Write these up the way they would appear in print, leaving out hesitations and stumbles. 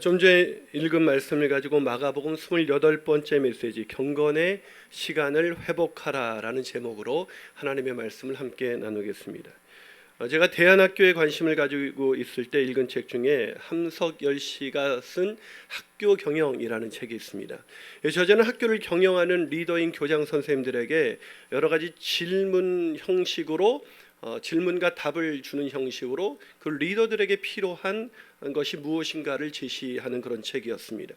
좀 전에 읽은 말씀을 가지고 마가복음 28번째 메시지 경건의 시간을 회복하라라는 제목으로 하나님의 말씀을 함께 나누겠습니다. 제가 대안학교에 관심을 가지고 있을 때 읽은 책 중에 함석열 씨가 쓴 학교 경영이라는 책이 있습니다. 저자는 학교를 경영하는 리더인 교장 선생님들에게 여러 가지 질문 형식으로 질문과 답을 주는 형식으로 그 리더들에게 필요한 것이 무엇인가를 제시하는 그런 책이었습니다.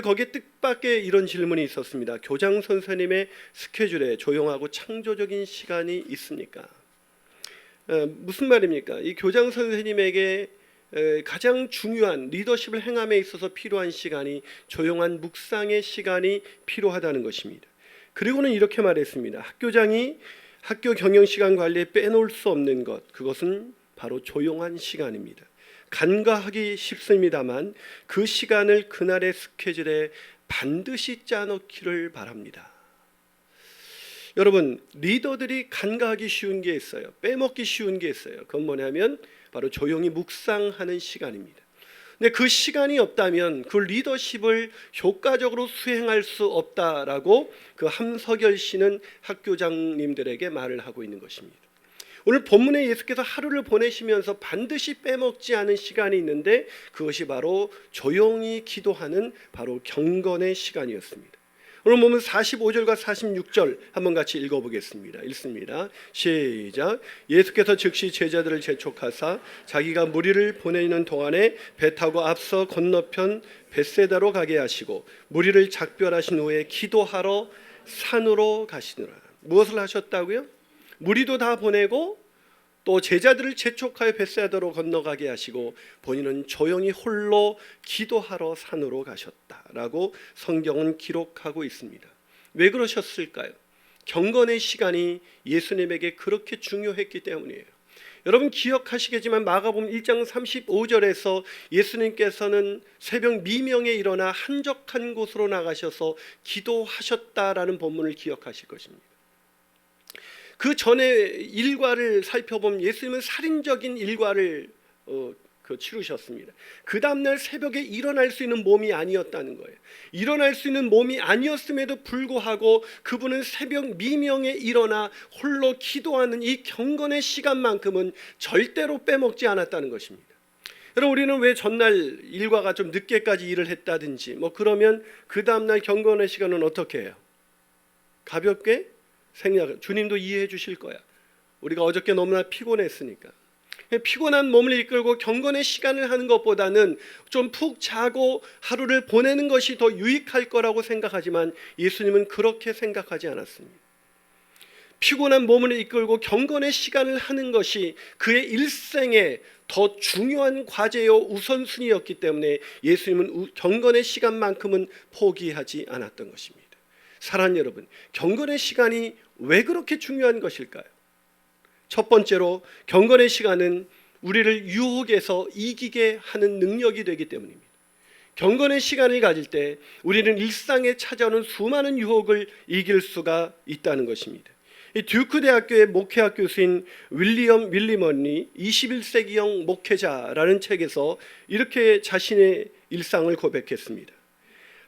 거기에 뜻밖의 이런 질문이 있었습니다. 교장 선생님의 스케줄에 조용하고 창조적인 시간이 있습니까? 무슨 말입니까? 이 교장 선생님에게 가장 중요한 리더십을 행함에 있어서 필요한 시간이 조용한 묵상의 시간이 필요하다는 것입니다. 그리고는 이렇게 말했습니다. 학교장이 학교 경영 시간 관리에 빼놓을 수 없는 것, 그것은 바로 조용한 시간입니다. 간과하기 쉽습니다만 그 시간을 그날의 스케줄에 반드시 짜놓기를 바랍니다. 여러분, 리더들이 간과하기 쉬운 게 있어요. 빼먹기 쉬운 게 있어요. 그건 뭐냐면 바로 조용히 묵상하는 시간입니다. 근데 그 시간이 없다면 그 리더십을 효과적으로 수행할 수 없다라고 그 함석열 씨는 학교장님들에게 말을 하고 있는 것입니다. 오늘 본문에 예수께서 하루를 보내시면서 반드시 빼먹지 않은 시간이 있는데 그것이 바로 조용히 기도하는 바로 경건의 시간이었습니다. 오늘 보면 45절과 46절 한번 같이 읽어보겠습니다. 읽습니다. 시작. 예수께서 즉시 제자들을 재촉하사 자기가 무리를 보내는 동안에 배 타고 앞서 건너편 벳세다로 가게 하시고 무리를 작별하신 후에 기도하러 산으로 가시느라. 무엇을 하셨다고요? 무리도 다 보내고 또 제자들을 재촉하여 벳세다로 건너가게 하시고 본인은 조용히 홀로 기도하러 산으로 가셨다라고 성경은 기록하고 있습니다. 왜 그러셨을까요? 경건의 시간이 예수님에게 그렇게 중요했기 때문이에요. 여러분 기억하시겠지만 마가복음 1장 35절에서 예수님께서는 새벽 미명에 일어나 한적한 곳으로 나가셔서 기도하셨다라는 본문을 기억하실 것입니다. 그 전에 일과를 살펴보면 예수님은 살인적인 일과를 치르셨습니다. 그 다음날 새벽에 일어날 수 있는 몸이 아니었다는 거예요. 일어날 수 있는 몸이 아니었음에도 불구하고 그분은 새벽 미명에 일어나 홀로 기도하는 이 경건의 시간만큼은 절대로 빼먹지 않았다는 것입니다. 여러분 우리는 왜 전날 일과가 좀 늦게까지 일을 했다든지 그러면 그 다음날 경건의 시간은 어떻게 해요? 가볍게 생략. 주님도 이해해 주실 거야. 우리가 어저께 너무나 피곤했으니까. 피곤한 몸을 이끌고 경건의 시간을 하는 것보다는 좀 푹 자고 하루를 보내는 것이 더 유익할 거라고 생각하지만 예수님은 그렇게 생각하지 않았습니다. 피곤한 몸을 이끌고 경건의 시간을 하는 것이 그의 일생에 더 중요한 과제요 우선순위였기 때문에 예수님은 경건의 시간만큼은 포기하지 않았던 것입니다. 사랑하는 여러분, 경건의 시간이 왜 그렇게 중요한 것일까요? 첫 번째로 경건의 시간은 우리를 유혹에서 이기게 하는 능력이 되기 때문입니다. 경건의 시간을 가질 때 우리는 일상에 찾아오는 수많은 유혹을 이길 수가 있다는 것입니다. 이 듀크 대학교의 목회학 교수인 윌리엄 윌리먼이 21세기형 목회자라는 책에서 이렇게 자신의 일상을 고백했습니다.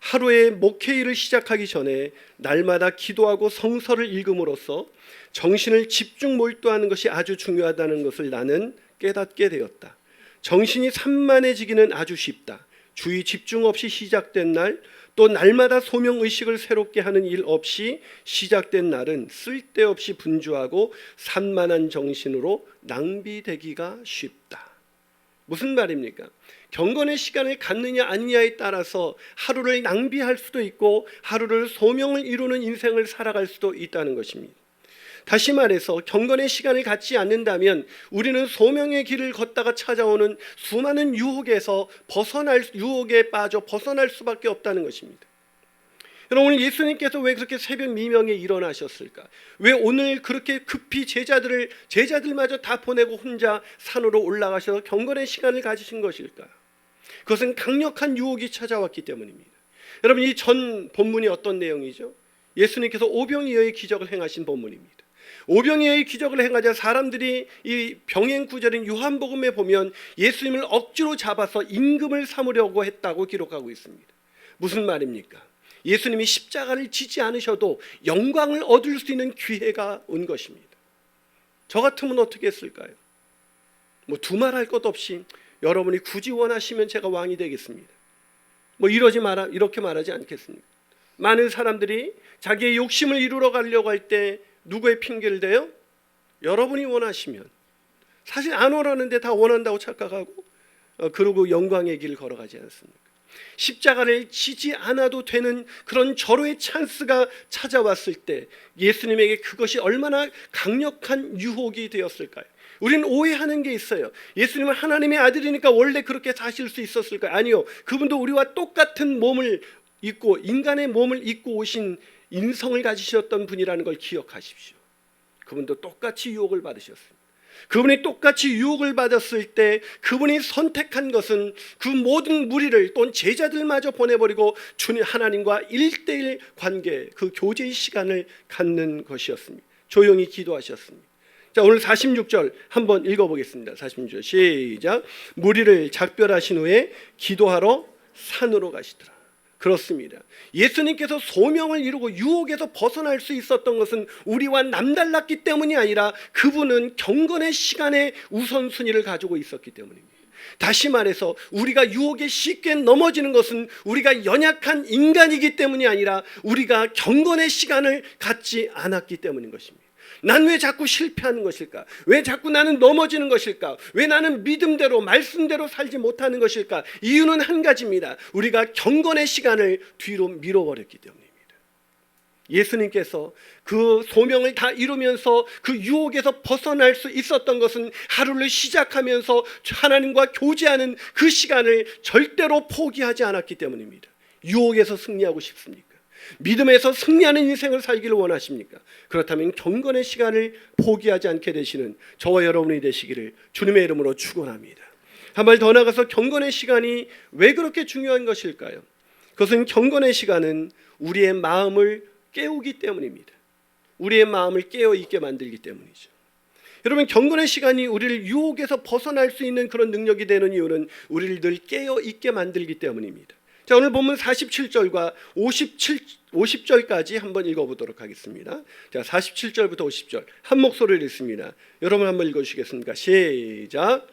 하루에 목회일을 시작하기 전에 날마다 기도하고 성서를 읽음으로써 정신을 집중 몰두하는 것이 아주 중요하다는 것을 나는 깨닫게 되었다. 정신이 산만해지기는 아주 쉽다. 주의 집중 없이 시작된 날, 또 날마다 소명의식을 새롭게 하는 일 없이 시작된 날은 쓸데없이 분주하고 산만한 정신으로 낭비되기가 쉽다. 무슨 말입니까? 경건의 시간을 갖느냐 아니냐에 따라서 하루를 낭비할 수도 있고 하루를 소명을 이루는 인생을 살아갈 수도 있다는 것입니다. 다시 말해서 경건의 시간을 갖지 않는다면 우리는 소명의 길을 걷다가 찾아오는 수많은 유혹에 빠져 벗어날 수밖에 없다는 것입니다. 여러분 오늘 예수님께서 왜 그렇게 새벽 미명에 일어나셨을까? 왜 오늘 그렇게 급히 제자들마저 다 보내고 혼자 산으로 올라가셔서 경건의 시간을 가지신 것일까? 그것은 강력한 유혹이 찾아왔기 때문입니다. 여러분 이 전 본문이 어떤 내용이죠? 예수님께서 오병이어의 기적을 행하신 본문입니다. 오병이어의 기적을 행하자 사람들이 이 병행 구절인 요한복음에 보면 예수님을 억지로 잡아서 임금을 삼으려고 했다고 기록하고 있습니다. 무슨 말입니까? 예수님이 십자가를 지지 않으셔도 영광을 얻을 수 있는 기회가 온 것입니다. 저 같으면 어떻게 했을까요? 뭐 두말할 것 없이 여러분이 굳이 원하시면 제가 왕이 되겠습니다. 뭐 이렇게 말하지 않겠습니까? 많은 사람들이 자기의 욕심을 이루러 가려고 할 때 누구의 핑계를 대요? 여러분이 원하시면. 사실 안 원하는데 다 원한다고 착각하고 그러고 영광의 길을 걸어가지 않습니까? 십자가를 지지 않아도 되는 그런 절호의 찬스가 찾아왔을 때 예수님에게 그것이 얼마나 강력한 유혹이 되었을까요? 우리는 오해하는 게 있어요. 예수님은 하나님의 아들이니까 원래 그렇게 사실 수 있었을까요? 아니요. 그분도 우리와 똑같은 몸을 입고 인간의 몸을 입고 오신 인성을 가지셨던 분이라는 걸 기억하십시오. 그분도 똑같이 유혹을 받으셨습니다. 그분이 똑같이 유혹을 받았을 때 그분이 선택한 것은 그 모든 무리를 또 제자들마저 보내버리고 주님 하나님과 1:1 관계, 그 교제의 시간을 갖는 것이었습니다. 조용히 기도하셨습니다. 자, 오늘 46절 한번 읽어보겠습니다. 46절 시작. 무리를 작별하신 후에 기도하러 산으로 가시더라. 그렇습니다. 예수님께서 소명을 이루고 유혹에서 벗어날 수 있었던 것은 우리와 남달랐기 때문이 아니라 그분은 경건의 시간에 우선순위를 가지고 있었기 때문입니다. 다시 말해서 우리가 유혹에 쉽게 넘어지는 것은 우리가 연약한 인간이기 때문이 아니라 우리가 경건의 시간을 갖지 않았기 때문인 것입니다. 난 왜 자꾸 실패하는 것일까? 왜 자꾸 나는 넘어지는 것일까? 왜 나는 믿음대로 말씀대로 살지 못하는 것일까? 이유는 한 가지입니다. 우리가 경건의 시간을 뒤로 밀어버렸기 때문입니다. 예수님께서 그 소명을 다 이루면서 그 유혹에서 벗어날 수 있었던 것은 하루를 시작하면서 하나님과 교제하는 그 시간을 절대로 포기하지 않았기 때문입니다. 유혹에서 승리하고 싶습니까? 믿음에서 승리하는 인생을 살기를 원하십니까? 그렇다면 경건의 시간을 포기하지 않게 되시는 저와 여러분이 되시기를 주님의 이름으로 축원합니다. 한 발 더 나가서 경건의 시간이 왜 그렇게 중요한 것일까요? 그것은 경건의 시간은 우리의 마음을 깨우기 때문입니다. 우리의 마음을 깨어있게 만들기 때문이죠. 여러분, 경건의 시간이 우리를 유혹에서 벗어날 수 있는 그런 능력이 되는 이유는 우리를 늘 깨어있게 만들기 때문입니다. 자, 오늘 본문 47절과 50절까지 한번 읽어보도록 하겠습니다. 자, 47절부터 50절 한 목소리를 읽습니다. 여러분 한번 읽어주시겠습니까? 시작.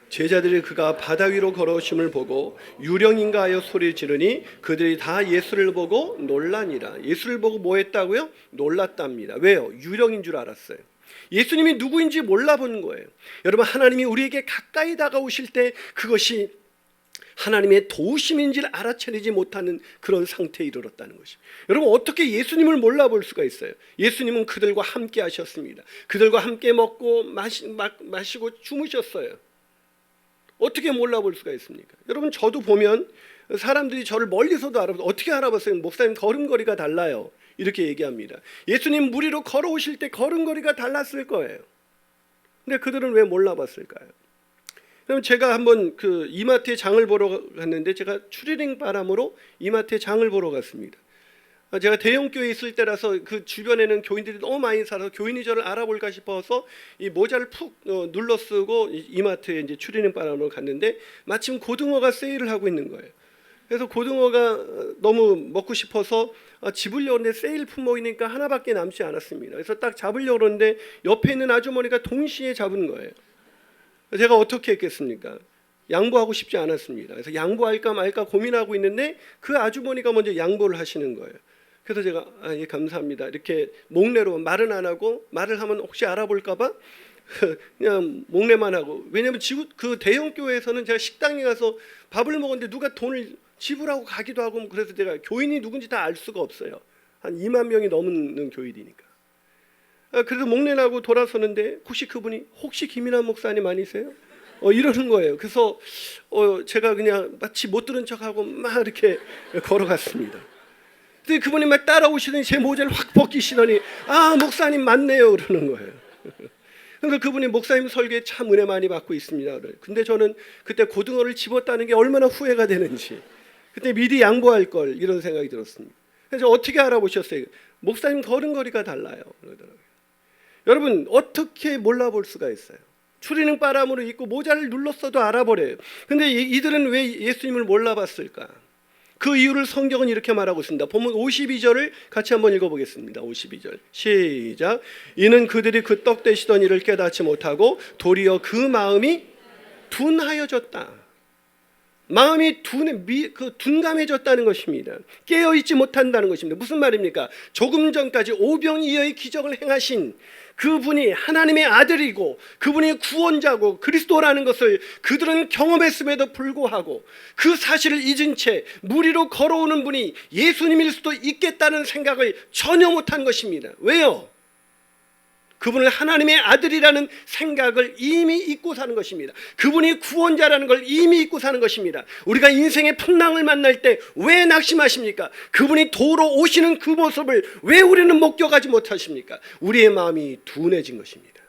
제자들이 그가 바다 위로 걸어오심을 보고 유령인가 하여 소리 지르니 그들이 다 예수를 보고 놀라니라. 예수를 보고 뭐 했다고요? 놀랐답니다. 왜요? 유령인 줄 알았어요. 예수님이 누구인지 몰라본 거예요. 여러분, 하나님이 우리에게 가까이 다가오실 때 그것이 하나님의 도우심인지를 알아차리지 못하는 그런 상태에 이르렀다는 것입니다. 여러분, 어떻게 예수님을 몰라볼 수가 있어요? 예수님은 그들과 함께 하셨습니다. 그들과 함께 먹고 마시고 주무셨어요. 어떻게 몰라볼 수가 있습니까? 여러분, 저도 보면 사람들이 저를 멀리서도 알아봤어요. 어떻게 알아봤어요? 목사님 걸음걸이가 달라요. 이렇게 얘기합니다. 예수님 무리로 걸어오실 때 걸음걸이가 달랐을 거예요. 근데 그들은 왜 몰라봤을까요? 그럼 제가 한번 그 이마트에 장을 보러 갔는데 제가 추리닝 바람으로 이마트에 장을 보러 갔습니다. 제가 대형교회에 있을 때라서 그 주변에는 교인들이 너무 많이 살아서 교인이 저를 알아볼까 싶어서 이 모자를 푹 눌러 쓰고 이마트에 이제 추리닝 바람으로 갔는데 마침 고등어가 세일을 하고 있는 거예요. 그래서 고등어가 너무 먹고 싶어서 집으려고 하는데 세일 품목이니까 하나밖에 남지 않았습니다. 그래서 딱 잡으려고 그러는데 옆에 있는 아주머니가 동시에 잡은 거예요. 제가 어떻게 했겠습니까? 양보하고 싶지 않았습니다. 그래서 양보할까 말까 고민하고 있는데 그 아주머니가 먼저 양보를 하시는 거예요. 그래서 제가 예, 감사합니다. 이렇게 목례로 말은 안 하고, 말을 하면 혹시 알아볼까 봐 그냥 목례만 하고. 왜냐하면 그 대형 교회에서는 제가 식당에 가서 밥을 먹었는데 누가 돈을 지불하고 가기도 하고, 그래서 제가 교인이 누군지 다 알 수가 없어요. 한 2만 명이 넘는 교인이니까. 그래서 목례하고 돌아서는데 혹시 김인환 목사님 아니세요? 이러는 거예요. 그래서 제가 그냥 마치 못 들은 척하고 막 이렇게 걸어갔습니다. 근데 그분이 막 따라오시더니 제 모자를 확 벗기시더니 목사님 맞네요 그러는 거예요. 그러니까 그분이 목사님 설교에 참 은혜 많이 받고 있습니다. 근데 저는 그때 고등어를 집었다는 게 얼마나 후회가 되는지, 그때 미리 양보할 걸, 이런 생각이 들었습니다. 그래서 어떻게 알아보셨어요? 목사님 걸음걸이가 달라요, 그러더라고요. 여러분, 어떻게 몰라볼 수가 있어요? 추리닝 바람으로 입고 모자를 눌렀어도 알아버려요. 근데 이들은 왜 예수님을 몰라봤을까? 그 이유를 성경은 이렇게 말하고 있습니다. 본문 52절을 같이 한번 읽어보겠습니다. 52절 시작. 이는 그들이 그 떡 되시던 이를 깨닫지 못하고 도리어 그 마음이 둔하여졌다. 마음이 둔감해졌다는 것입니다. 깨어있지 못한다는 것입니다. 무슨 말입니까? 조금 전까지 오병이어의 기적을 행하신 그분이 하나님의 아들이고 그분이 구원자고 그리스도라는 것을 그들은 경험했음에도 불구하고 그 사실을 잊은 채 물 위로 걸어오는 분이 예수님일 수도 있겠다는 생각을 전혀 못한 것입니다. 왜요? 그분을 하나님의 아들이라는 생각을 이미 잊고 사는 것입니다. 그분이 구원자라는 걸 이미 잊고 사는 것입니다. 우리가 인생의 풍랑을 만날 때 왜 낙심하십니까? 그분이 도로 오시는 그 모습을 왜 우리는 목격하지 못하십니까? 우리의 마음이 둔해진 것입니다.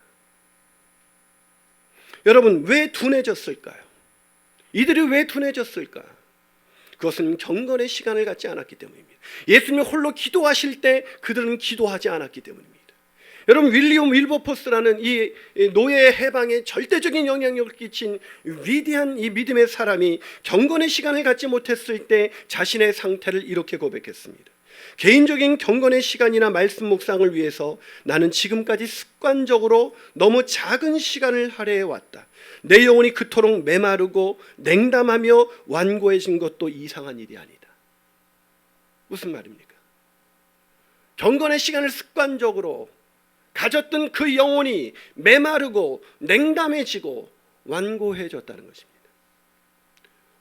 여러분, 왜 둔해졌을까요? 이들이 왜 둔해졌을까? 그것은 경건의 시간을 갖지 않았기 때문입니다. 예수님이 홀로 기도하실 때 그들은 기도하지 않았기 때문입니다. 여러분, 윌리엄 윌버포스라는 이 노예 해방에 절대적인 영향력을 끼친 위대한 이 믿음의 사람이 경건의 시간을 갖지 못했을 때 자신의 상태를 이렇게 고백했습니다. 개인적인 경건의 시간이나 말씀 묵상을 위해서 나는 지금까지 습관적으로 너무 작은 시간을 할애해 왔다. 내 영혼이 그토록 메마르고 냉담하며 완고해진 것도 이상한 일이 아니다. 무슨 말입니까? 경건의 시간을 습관적으로 가졌던 그 영혼이 메마르고 냉담해지고 완고해졌다는 것입니다.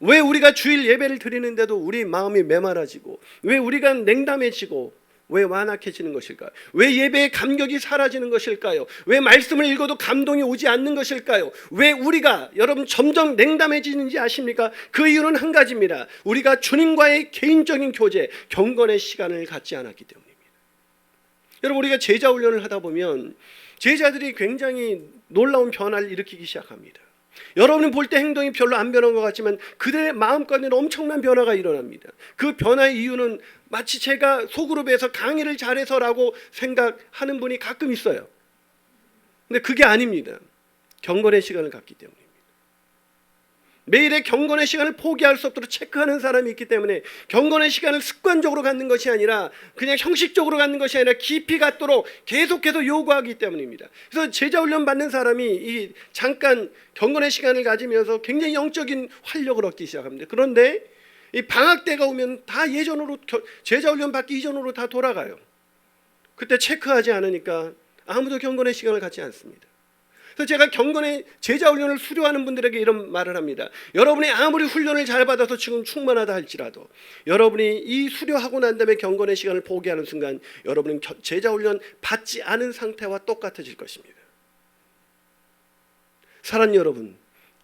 왜 우리가 주일 예배를 드리는데도 우리 마음이 메마라지고, 왜 우리가 냉담해지고, 왜 완악해지는 것일까요? 왜 예배의 감격이 사라지는 것일까요? 왜 말씀을 읽어도 감동이 오지 않는 것일까요? 왜 우리가 여러분 점점 냉담해지는지 아십니까? 그 이유는 한 가지입니다. 우리가 주님과의 개인적인 교제, 경건의 시간을 갖지 않았기 때문입니다. 여러분, 우리가 제자 훈련을 하다 보면 제자들이 굉장히 놀라운 변화를 일으키기 시작합니다. 여러분이 볼 때 행동이 별로 안 변한 것 같지만 그들의 마음가운데는 엄청난 변화가 일어납니다. 그 변화의 이유는 마치 제가 소그룹에서 강의를 잘해서라고 생각하는 분이 가끔 있어요. 근데 그게 아닙니다. 경건의 시간을 갖기 때문입니다. 매일의 경건의 시간을 포기할 수 없도록 체크하는 사람이 있기 때문에 경건의 시간을 습관적으로 갖는 것이 아니라 그냥 형식적으로 갖는 것이 아니라 깊이 갖도록 계속해서 요구하기 때문입니다. 그래서 제자훈련 받는 사람이 이 잠깐 경건의 시간을 가지면서 굉장히 영적인 활력을 얻기 시작합니다. 그런데 이 방학 때가 오면 다 예전으로, 제자훈련 받기 이전으로 다 돌아가요. 그때 체크하지 않으니까 아무도 경건의 시간을 갖지 않습니다. 그래서 제가 경건의 제자훈련을 수료하는 분들에게 이런 말을 합니다. 여러분이 아무리 훈련을 잘 받아서 지금 충만하다 할지라도 여러분이 이 수료하고 난 다음에 경건의 시간을 포기하는 순간 여러분은 제자훈련 받지 않은 상태와 똑같아질 것입니다. 사랑하는 여러분,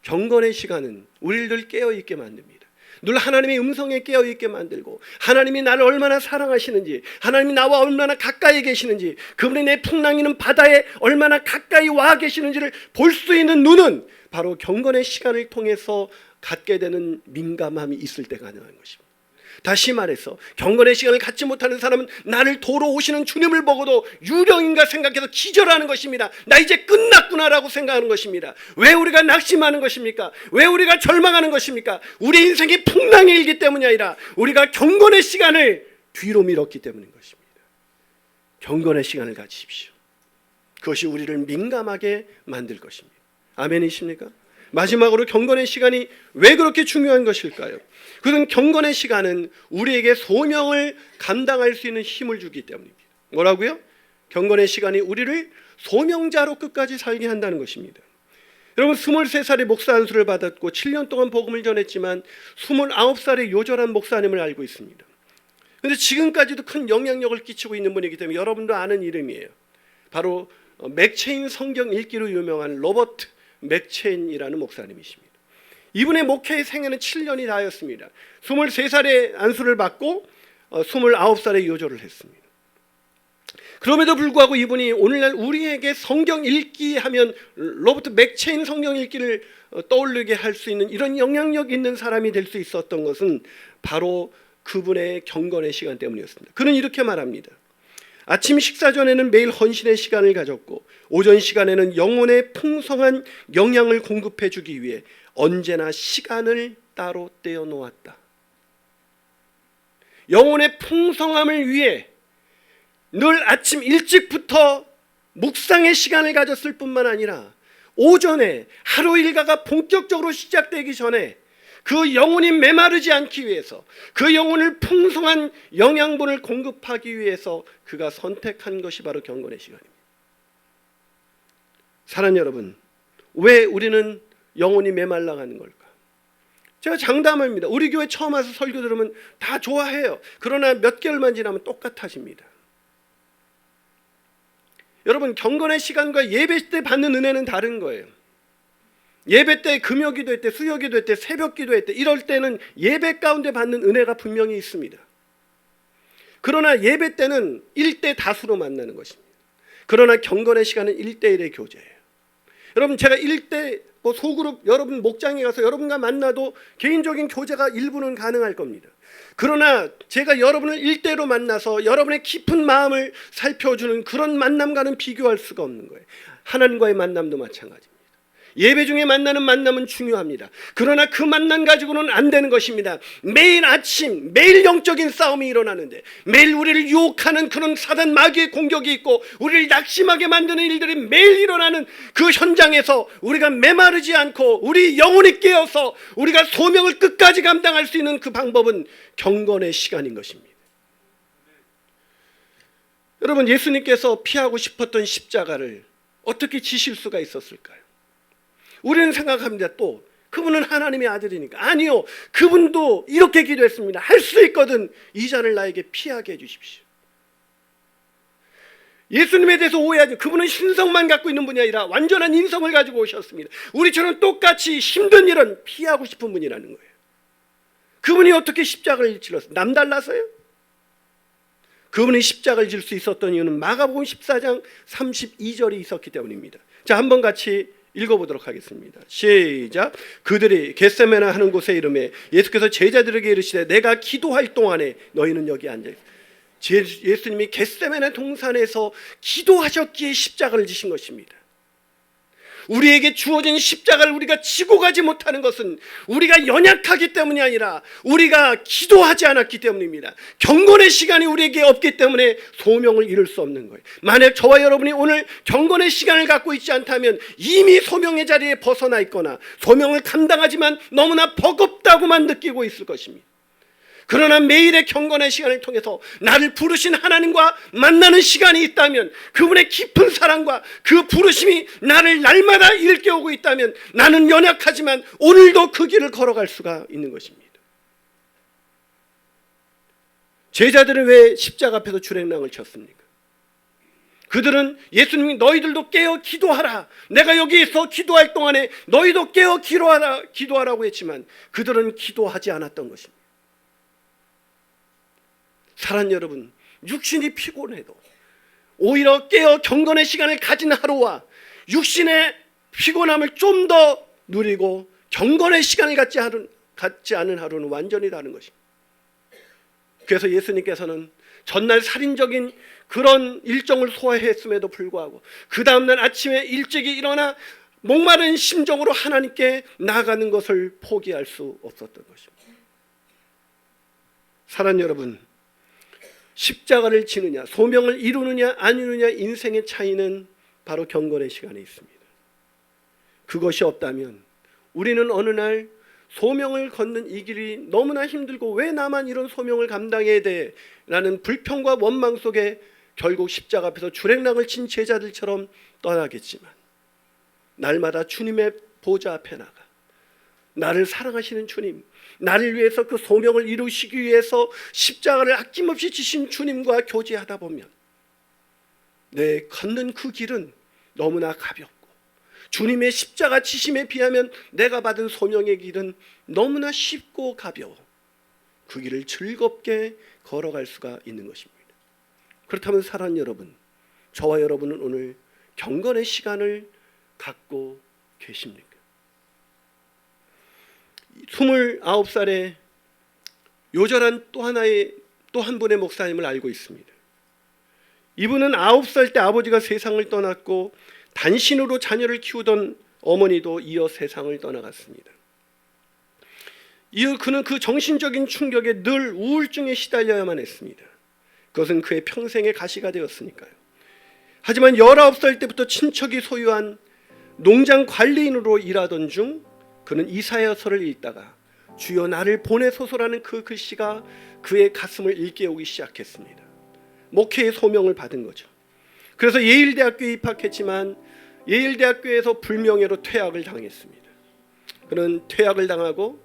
경건의 시간은 우리를 깨어있게 만듭니다. 늘 하나님의 음성에 깨어있게 만들고, 하나님이 나를 얼마나 사랑하시는지, 하나님이 나와 얼마나 가까이 계시는지, 그분이 내 풍랑이는 바다에 얼마나 가까이 와 계시는지를 볼 수 있는 눈은 바로 경건의 시간을 통해서 갖게 되는 민감함이 있을 때 가능한 것입니다. 다시 말해서 경건의 시간을 갖지 못하는 사람은 나를 도로 오시는 주님을 보고도 유령인가 생각해서 기절하는 것입니다. 나 이제 끝났구나라고 생각하는 것입니다. 왜 우리가 낙심하는 것입니까? 왜 우리가 절망하는 것입니까? 우리 인생이 풍랑에 일기 때문이 아니라 우리가 경건의 시간을 뒤로 미뤘기 때문인 것입니다. 경건의 시간을 가지십시오. 그것이 우리를 민감하게 만들 것입니다. 아멘이십니까? 마지막으로 경건의 시간이 왜 그렇게 중요한 것일까요? 그것은 경건의 시간은 우리에게 소명을 감당할 수 있는 힘을 주기 때문입니다. 뭐라고요? 경건의 시간이 우리를 소명자로 끝까지 살게 한다는 것입니다. 여러분, 23살에 목사 안수를 받았고 7년 동안 복음을 전했지만 29살의 요절한 목사님을 알고 있습니다. 그런데 지금까지도 큰 영향력을 끼치고 있는 분이기 때문에 여러분도 아는 이름이에요. 바로 맥체인 성경 읽기로 유명한 로버트 맥체인이라는 목사님이십니다. 이분의 목회의 생애는 7년이 다였습니다. 23살에 안수를 받고 29살에 요절을 했습니다. 그럼에도 불구하고 이분이 오늘날 우리에게 성경 읽기 하면 로버트 맥체인 성경 읽기를 떠올리게 할 수 있는 이런 영향력 있는 사람이 될 수 있었던 것은 바로 그분의 경건의 시간 때문이었습니다. 그는 이렇게 말합니다. 아침 식사 전에는 매일 헌신의 시간을 가졌고 오전 시간에는 영혼의 풍성한 영양을 공급해 주기 위해 언제나 시간을 따로 떼어 놓았다. 영혼의 풍성함을 위해 늘 아침 일찍부터 묵상의 시간을 가졌을 뿐만 아니라 오전에 하루 일과가 본격적으로 시작되기 전에 그 영혼이 메마르지 않기 위해서, 그 영혼을 풍성한 영양분을 공급하기 위해서 그가 선택한 것이 바로 경건의 시간입니다. 사랑하는 여러분, 왜 우리는 영혼이 메말라가는 걸까? 제가 장담합니다. 우리 교회 처음 와서 설교 들으면 다 좋아해요. 그러나 몇 개월만 지나면 똑같아집니다. 여러분, 경건의 시간과 예배 때 받는 은혜는 다른 거예요. 예배 때 금요기도 때 수요기도 때 새벽기도 때 이럴 때는 예배 가운데 받는 은혜가 분명히 있습니다. 그러나 예배 때는 1대 다수로 만나는 것입니다. 그러나 경건의 시간은 1대1의 교제예요. 여러분, 제가 1대 소그룹 여러분 목장에 가서 여러분과 만나도 개인적인 교제가 일부는 가능할 겁니다. 그러나 제가 여러분을 1대로 만나서 여러분의 깊은 마음을 살펴주는 그런 만남과는 비교할 수가 없는 거예요. 하나님과의 만남도 마찬가지입니다. 예배 중에 만나는 만남은 중요합니다. 그러나 그 만남 가지고는 안 되는 것입니다. 매일 아침 매일 영적인 싸움이 일어나는데 매일 우리를 유혹하는 그런 사단 마귀의 공격이 있고 우리를 낙심하게 만드는 일들이 매일 일어나는 그 현장에서 우리가 메마르지 않고 우리 영혼이 깨어서 우리가 소명을 끝까지 감당할 수 있는 그 방법은 경건의 시간인 것입니다. 여러분, 예수님께서 피하고 싶었던 십자가를 어떻게 지실 수가 있었을까요? 우리는 생각합니다. 또 그분은 하나님의 아들이니까. 아니요, 그분도 이렇게 기도했습니다. 할 수 있거든 이 잔을 나에게 피하게 해주십시오. 예수님에 대해서 오해하죠. 그분은 신성만 갖고 있는 분이 아니라 완전한 인성을 가지고 오셨습니다. 우리처럼 똑같이 힘든 일은 피하고 싶은 분이라는 거예요. 그분이 어떻게 십자가를 질렀어요? 남달라서요? 그분이 십자가를 질 수 있었던 이유는 마가복음 14장 32절이 있었기 때문입니다. 자, 한번 같이 읽어보도록 하겠습니다. 시작. 그들이 겟세마네 하는 곳에 이르매 예수께서 제자들에게 이르시되 내가 기도할 동안에 너희는 여기 앉아 있어. 예수님이 겟세마네 동산에서 기도하셨기에 십자가를 지신 것입니다. 우리에게 주어진 십자가를 우리가 지고 가지 못하는 것은 우리가 연약하기 때문이 아니라 우리가 기도하지 않았기 때문입니다. 경건의 시간이 우리에게 없기 때문에 소명을 이룰 수 없는 거예요. 만약 저와 여러분이 오늘 경건의 시간을 갖고 있지 않다면 이미 소명의 자리에 벗어나 있거나 소명을 감당하지만 너무나 버겁다고만 느끼고 있을 것입니다. 그러나 매일의 경건의 시간을 통해서 나를 부르신 하나님과 만나는 시간이 있다면, 그분의 깊은 사랑과 그 부르심이 나를 날마다 일깨우고 있다면 나는 연약하지만 오늘도 그 길을 걸어갈 수가 있는 것입니다. 제자들은 왜 십자가 앞에서 주랭랑을 쳤습니까? 그들은 예수님이 너희들도 깨어 기도하라, 내가 여기에서 기도할 동안에 너희도 깨어 기도하라고 했지만 그들은 기도하지 않았던 것입니다. 사랑하는 여러분, 육신이 피곤해도 오히려 깨어 경건의 시간을 가진 하루와 육신의 피곤함을 좀 더 누리고 경건의 시간을 갖지 않은 하루는 완전히 다른 것입니다. 그래서 예수님께서는 전날 살인적인 그런 일정을 소화했음에도 불구하고 그 다음날 아침에 일찍이 일어나 목마른 심정으로 하나님께 나아가는 것을 포기할 수 없었던 것입니다. 사랑하는 여러분, 십자가를 지느냐 소명을 이루느냐 안 이루느냐 인생의 차이는 바로 경건의 시간에 있습니다. 그것이 없다면 우리는 어느 날 소명을 걷는 이 길이 너무나 힘들고 왜 나만 이런 소명을 감당해야 돼? 라는 불평과 원망 속에 결국 십자가 앞에서 주랭랑을 친 제자들처럼 떠나겠지만, 날마다 주님의 보좌 앞에 나가 나를 사랑하시는 주님, 나를 위해서 그 소명을 이루시기 위해서 십자가를 아낌없이 지신 주님과 교제하다 보면 내 걷는 그 길은 너무나 가볍고, 주님의 십자가 지심에 비하면 내가 받은 소명의 길은 너무나 쉽고 가벼워 그 길을 즐겁게 걸어갈 수가 있는 것입니다. 그렇다면 사랑하는 여러분, 저와 여러분은 오늘 경건의 시간을 갖고 계십니까? 29살에 요절한 또 한 분의 목사님을 알고 있습니다. 이분은 9살 때 아버지가 세상을 떠났고 단신으로 자녀를 키우던 어머니도 이어 세상을 떠나갔습니다. 이어 그는 그 정신적인 충격에 늘 우울증에 시달려야만 했습니다. 그것은 그의 평생의 가시가 되었으니까요. 하지만 19살 때부터 친척이 소유한 농장 관리인으로 일하던 중 그는 이사야서를 읽다가 주여 나를 보내소서라는 그 글씨가 그의 가슴을 일깨우기 시작했습니다. 목회의 소명을 받은 거죠. 그래서 예일대학교에 입학했지만 예일대학교에서 불명예로 퇴학을 당했습니다. 그는 퇴학을 당하고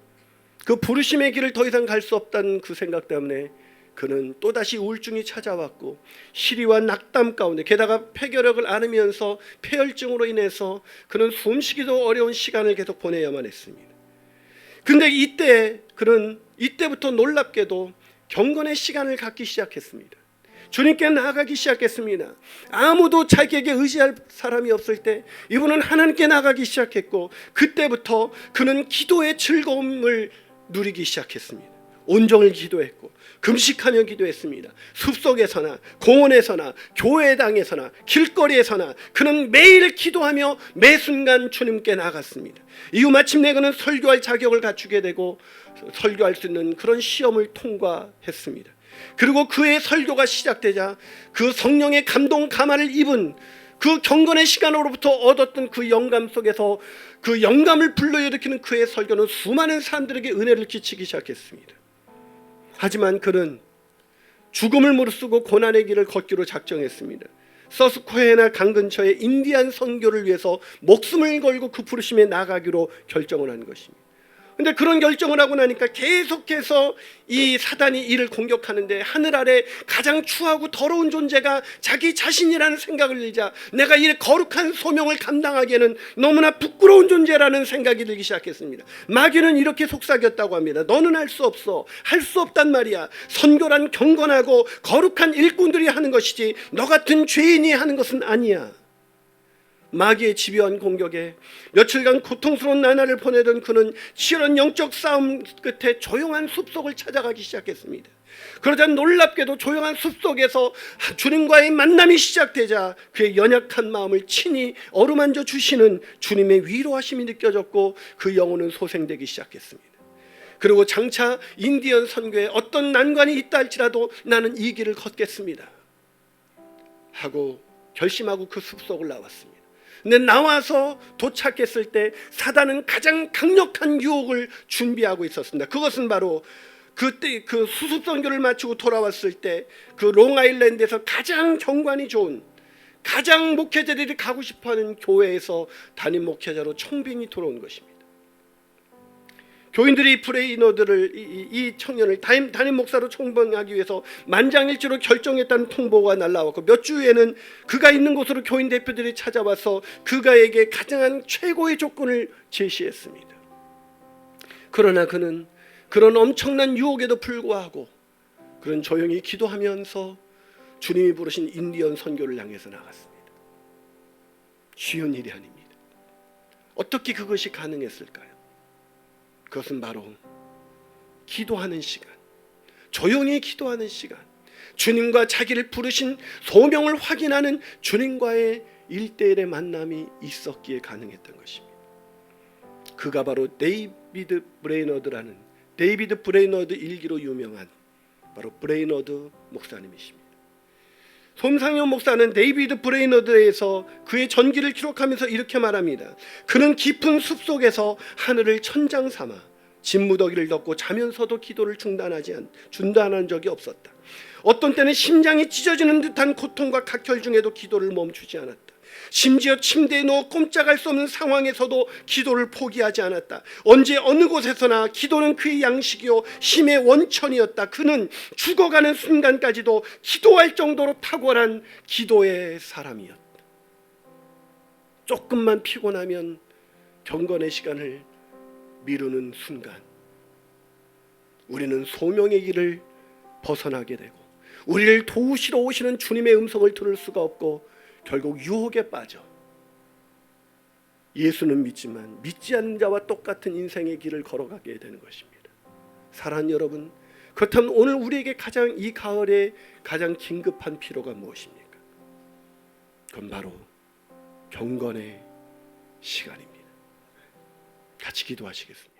그 부르심의 길을 더 이상 갈 수 없다는 그 생각 때문에 그는 또다시 우울증이 찾아왔고 시리와 낙담 가운데 게다가 폐결핵을 앓으면서 폐혈증으로 인해서 그는 숨쉬기도 어려운 시간을 계속 보내야만 했습니다. 근데 그는 이때부터 놀랍게도 경건의 시간을 갖기 시작했습니다. 주님께 나아가기 시작했습니다. 아무도 자기에게 의지할 사람이 없을 때 이분은 하나님께 나아가기 시작했고 그때부터 그는 기도의 즐거움을 누리기 시작했습니다. 온종일 기도했고 금식하며 기도했습니다. 숲속에서나 공원에서나 교회당에서나 길거리에서나 그는 매일 기도하며 매 순간 주님께 나아갔습니다. 이후 마침내 그는 설교할 자격을 갖추게 되고 설교할 수 있는 그런 시험을 통과했습니다. 그리고 그의 설교가 시작되자 그 성령의 감동 감화를 입은 그 경건의 시간으로부터 얻었던 그 영감 속에서 그 영감을 불러일으키는 그의 설교는 수많은 사람들에게 은혜를 끼치기 시작했습니다. 하지만 그는 죽음을 무릅쓰고 고난의 길을 걷기로 작정했습니다. 서스코헤나 강 근처의 인디안 선교를 위해서 목숨을 걸고 그 부르심에 나가기로 결정을 한 것입니다. 근데 그런 결정을 하고 나니까 계속해서 이 사단이 이를 공격하는데 하늘 아래 가장 추하고 더러운 존재가 자기 자신이라는 생각을 들자 내가 이 거룩한 소명을 감당하기에는 너무나 부끄러운 존재라는 생각이 들기 시작했습니다. 마귀는 이렇게 속삭였다고 합니다. 너는 할 수 없어. 할 수 없단 말이야. 선교란 경건하고 거룩한 일꾼들이 하는 것이지 너 같은 죄인이 하는 것은 아니야. 마귀의 집요한 공격에 며칠간 고통스러운 나날을 보내던 그는 치열한 영적 싸움 끝에 조용한 숲속을 찾아가기 시작했습니다. 그러자 놀랍게도 조용한 숲속에서 주님과의 만남이 시작되자 그의 연약한 마음을 친히 어루만져 주시는 주님의 위로하심이 느껴졌고 그 영혼은 소생되기 시작했습니다. 그리고 장차 인디언 선교에 어떤 난관이 있다 할지라도 나는 이 길을 걷겠습니다 하고 결심하고 그 숲속을 나왔습니다. 근데 나와서 도착했을 때 사단은 가장 강력한 유혹을 준비하고 있었습니다. 그것은 바로 그때 그 수습 선교를 마치고 돌아왔을 때 그 롱아일랜드에서 가장 경관이 좋은 가장 목회자들이 가고 싶어하는 교회에서 담임 목회자로 청빙이 들어온 것입니다. 교인들이 이 청년을 담임 목사로 청빙하기 위해서 만장일치로 결정했다는 통보가 날라왔고 몇 주 후에는 그가 있는 곳으로 교인 대표들이 찾아와서 그가에게 가장 최고의 조건을 제시했습니다. 그러나 그는 그런 엄청난 유혹에도 불구하고 그런 조용히 기도하면서 주님이 부르신 인디언 선교를 향해서 나갔습니다. 쉬운 일이 아닙니다. 어떻게 그것이 가능했을까요? 그것은 바로 기도하는 시간, 조용히 기도하는 시간, 주님과 자기를 부르신 소명을 확인하는 주님과의 1:1의 만남이 있었기에 가능했던 것입니다. 그가 바로 데이비드 브레이너드 일기로 유명한 바로 브레이너드 목사님이십니다. 솜상현 목사는 데이비드 브레이너드에서 그의 전기를 기록하면서 이렇게 말합니다. 그는 깊은 숲속에서 하늘을 천장 삼아 진무더기를 덮고 자면서도 기도를 중단한 적이 없었다. 어떤 때는 심장이 찢어지는 듯한 고통과 각혈 중에도 기도를 멈추지 않았다. 심지어 침대에 누워 꼼짝할 수 없는 상황에서도 기도를 포기하지 않았다. 언제 어느 곳에서나 기도는 그의 양식이요 힘의 원천이었다. 그는 죽어가는 순간까지도 기도할 정도로 탁월한 기도의 사람이었다. 조금만 피곤하면 경건의 시간을 미루는 순간 우리는 소명의 길을 벗어나게 되고 우리를 도우시러 오시는 주님의 음성을 들을 수가 없고 결국 유혹에 빠져 예수는 믿지만 믿지 않는 자와 똑같은 인생의 길을 걸어가게 되는 것입니다. 사랑하는 여러분, 그렇다면 오늘 우리에게 이 가을에 가장 긴급한 필요가 무엇입니까? 그건 바로 경건의 시간입니다. 같이 기도하시겠습니다.